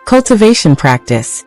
Cultivation Practice.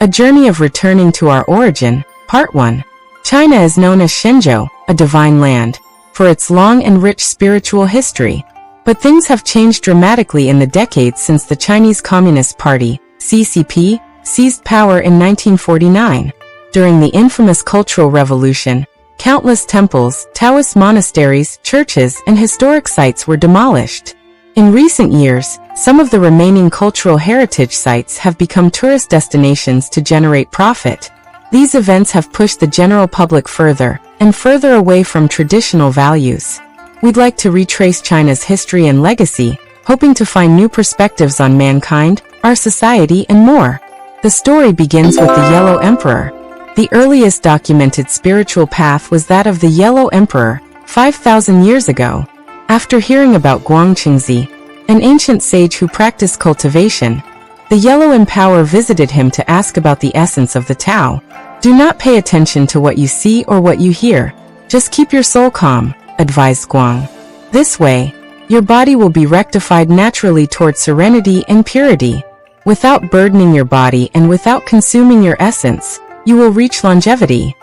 A Journey of Returning to Our Origin, Part 1. China is known as Shenzhou, a divine land, for its long and rich spiritual history. But things have changed dramatically in the decades since the Chinese Communist Party, CCP, seized power in 1949. During the infamous Cultural Revolution, countless temples, Taoist monasteries, churches, and historic sites were demolished. In recent years, some of the remaining cultural heritage sites have become tourist destinations to generate profit. These events have pushed the general public further and further away from traditional values. We'd like to retrace China's history and legacy, hoping to find new perspectives on mankind, our society, and more. The story begins with the Yellow Emperor. The earliest documented spiritual path was that of the Yellow Emperor, 5,000 years ago. After hearing about Guangqingzi, an ancient sage who practiced cultivation, the Yellow Emperor visited him to ask about the essence of the Tao. Do not pay attention to what you see or what you hear. Just keep your soul calm, advised Guang. This way, your body will be rectified naturally toward serenity and purity. Without burdening your body and without consuming your essence, you will reach longevity.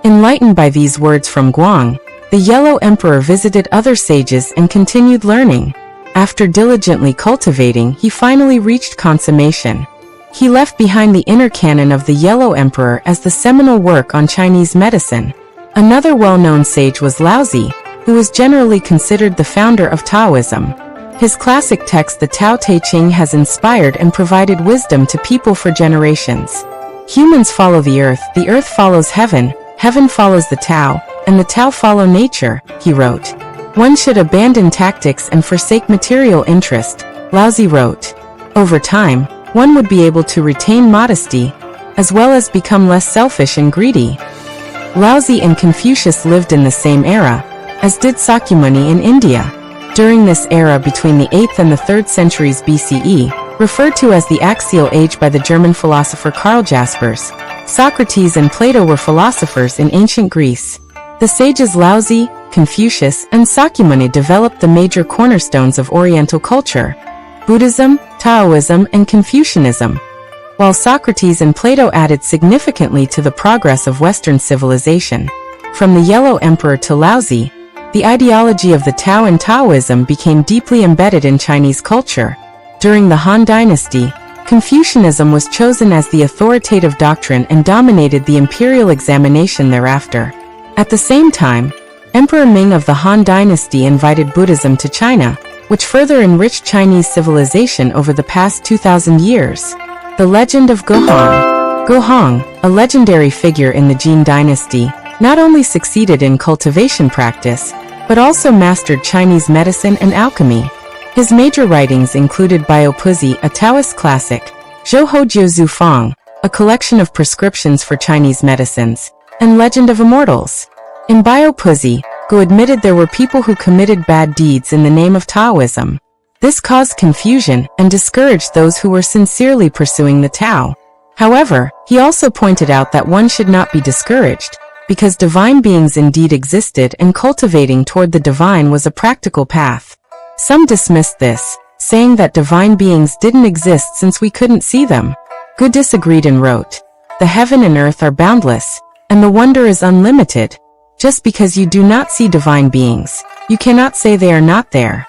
Enlightened by these words from Guang, the Yellow Emperor visited other sages and continued learning. After diligently cultivating, he finally reached consummation. He left behind the inner canon of the Yellow Emperor as the seminal work on Chinese medicine. Another well-known sage was Laozi, who was generally considered the founder of Taoism. His classic text, the Tao Te Ching, has inspired and provided wisdom to people for generations. Humans follow the earth follows heaven, heaven follows the Tao, and the Tao follow nature, he wrote. One should abandon tactics and forsake material interest, Laozi wrote. Over time, one would be able to retain modesty, as well as become less selfish and greedy. Laozi and Confucius lived in the same era, as did Sakyamuni in India. During this era between the 8th and the 3rd centuries BCE, referred to as the Axial Age by the German philosopher Karl Jaspers, Socrates and Plato were philosophers in ancient Greece. The sages Laozi, Confucius, and Sakyamuni developed the major cornerstones of Oriental culture: Buddhism, Taoism, and Confucianism, while Socrates and Plato added significantly to the progress of Western civilization. From the Yellow Emperor to Laozi, the ideology of the Tao and Taoism became deeply embedded in Chinese culture. During the Han Dynasty, Confucianism was chosen as the authoritative doctrine and dominated the imperial examination thereafter. At the same time, Emperor Ming of the Han Dynasty invited Buddhism to China, which further enriched Chinese civilization over the past 2,000 years. The legend of Guohong. Guohong, a legendary figure in the Jin Dynasty, not only succeeded in cultivation practice, but also mastered Chinese medicine and alchemy. His major writings included Biopuzi, a Taoist classic, Zhouhou Jiuzhu Fang, a collection of prescriptions for Chinese medicines, and Legend of Immortals. In Biopuzi, Gu admitted there were people who committed bad deeds in the name of Taoism. This caused confusion and discouraged those who were sincerely pursuing the Tao. However, he also pointed out that one should not be discouraged, because divine beings indeed existed and cultivating toward the divine was a practical path. Some dismissed this, saying that divine beings didn't exist since we couldn't see them. Gu disagreed and wrote, "The heaven and earth are boundless, and the wonder is unlimited. Just because you do not see divine beings, you cannot say they are not there."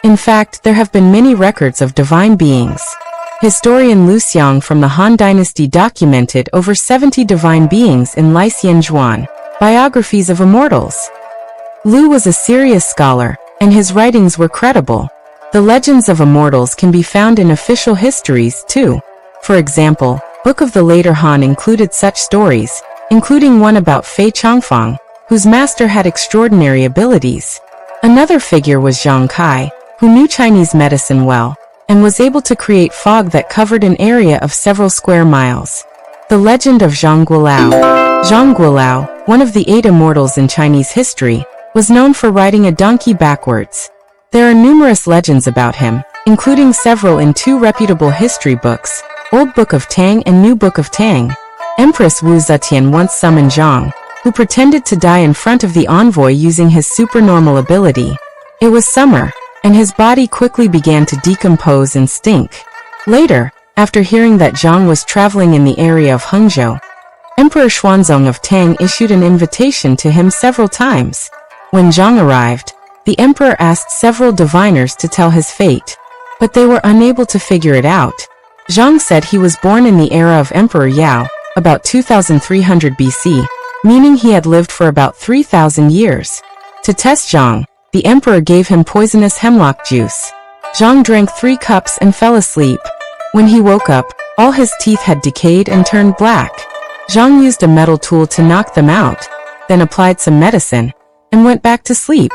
In fact, there have been many records of divine beings. Historian Lu Xiang from the Han Dynasty documented over 70 divine beings in Lai Xianzhuan, Biographies of Immortals. Lu was a serious scholar, and his writings were credible. The legends of immortals can be found in official histories, too. For example, Book of the Later Han included such stories, including one about Fei Changfang, whose master had extraordinary abilities. Another figure was Zhang Kai, who knew Chinese medicine well, and was able to create fog that covered an area of several square miles. The legend of Zhang Guolao. Zhang Guolao, one of the 8 immortals in Chinese history, was known for riding a donkey backwards. There are numerous legends about him, including several in 2 reputable history books, Old Book of Tang and New Book of Tang. Empress Wu Zetian once summoned Zhang, who pretended to die in front of the envoy using his supernormal ability. It was summer, and his body quickly began to decompose and stink. Later, After hearing that Zhang was traveling in the area of Hangzhou, Emperor Xuanzong of Tang issued an invitation to him several times. When Zhang arrived, the emperor asked several diviners to tell his fate, but they were unable to figure it out. Zhang said he was born in the era of Emperor Yao, about 2300 BC, meaning he had lived for about 3,000 years. To test Zhang, the emperor gave him poisonous hemlock juice. Zhang drank 3 cups and fell asleep. When he woke up, all his teeth had decayed and turned black. Zhang used a metal tool to knock them out, then applied some medicine, and went back to sleep.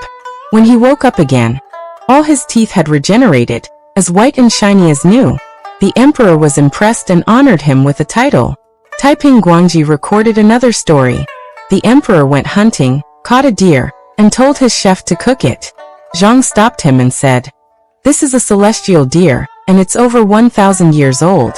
When he woke up again, all his teeth had regenerated, as white and shiny as new. The emperor was impressed and honored him with a title. Taiping Guangji recorded another story. The emperor went hunting, caught a deer, and told his chef to cook it. Zhang stopped him and said, "This is a celestial deer, and it's over 1,000 years old.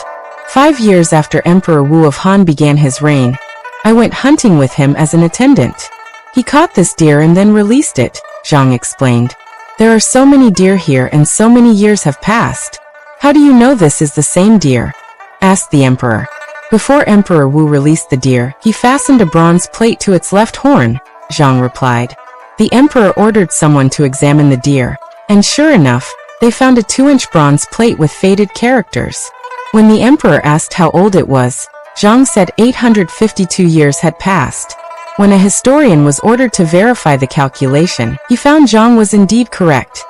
5 years after Emperor Wu of Han began his reign, I went hunting with him as an attendant. He caught this deer and then released it," Zhang explained. "There are so many deer here and so many years have passed. How do you know this is the same deer?" asked the emperor. Before Emperor Wu released the deer, he fastened a bronze plate to its left horn, Zhang replied. The emperor ordered someone to examine the deer, and sure enough, they found a 2-inch bronze plate with faded characters. When the emperor asked how old it was, Zhang said 852 years had passed. When a historian was ordered to verify the calculation, he found Zhang was indeed correct.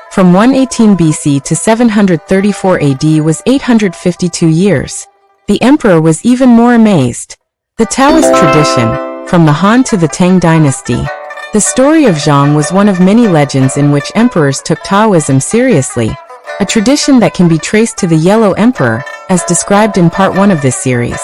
From 118 BC to 734 AD was 852 years. The emperor was even more amazed. The Taoist tradition, from the Han to the Tang dynasty. The story of Zhang was one of many legends in which emperors took Taoism seriously, a tradition that can be traced to the Yellow Emperor, as described in part 1 of this series.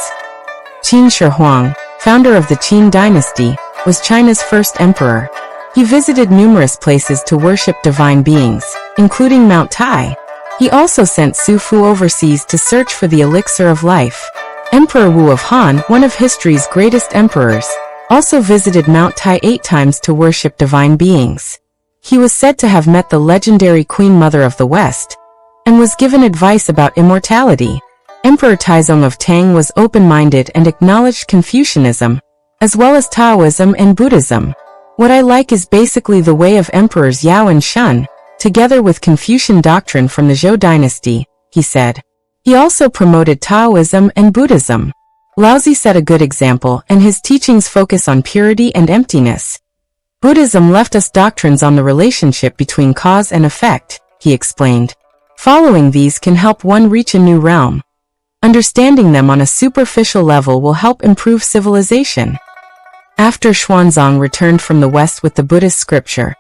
Qin Shi Huang, founder of the Qin dynasty, was China's first emperor. He visited numerous places to worship divine beings, including Mount Tai. He also sent Su Fu overseas to search for the elixir of life. Emperor Wu of Han, one of history's greatest emperors, also visited Mount Tai 8 times to worship divine beings. He was said to have met the legendary Queen Mother of the West, and was given advice about immortality. Emperor Taizong of Tang was open-minded and acknowledged Confucianism, as well as Taoism and Buddhism. "What I like is basically the way of emperors Yao and Shun, together with Confucian doctrine from the Zhou dynasty," he said. He also promoted Taoism and Buddhism. Laozi set a good example, and his teachings focus on purity and emptiness. "Buddhism left us doctrines on the relationship between cause and effect," he explained. "Following these can help one reach a new realm. Understanding them on a superficial level will help improve civilization." After Xuanzong returned from the West with the Buddhist scripture,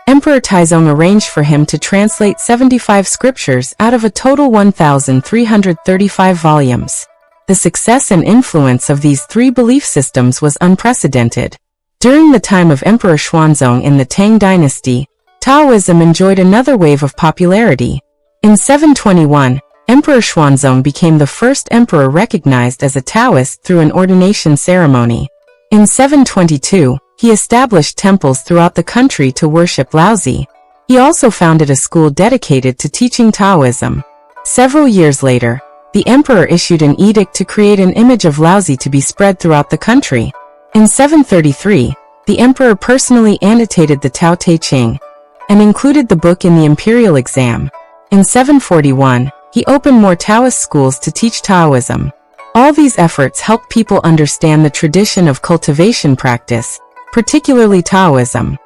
Emperor Taizong arranged for him to translate 75 scriptures out of a total 1,335 volumes. The success and influence of these 3 belief systems was unprecedented. During the time of Emperor Xuanzong in the Tang dynasty, Taoism enjoyed another wave of popularity. In 721, Emperor Xuanzong became the first emperor recognized as a Taoist through an ordination ceremony. In 722, he established temples throughout the country to worship Laozi. He also founded a school dedicated to teaching Taoism. Several years later, the emperor issued an edict to create an image of Laozi to be spread throughout the country. In 733, the emperor personally annotated the Tao Te Ching and included the book in the imperial exam. In 741, he opened more Taoist schools to teach Taoism. All these efforts helped people understand the tradition of cultivation practice, particularly Taoism.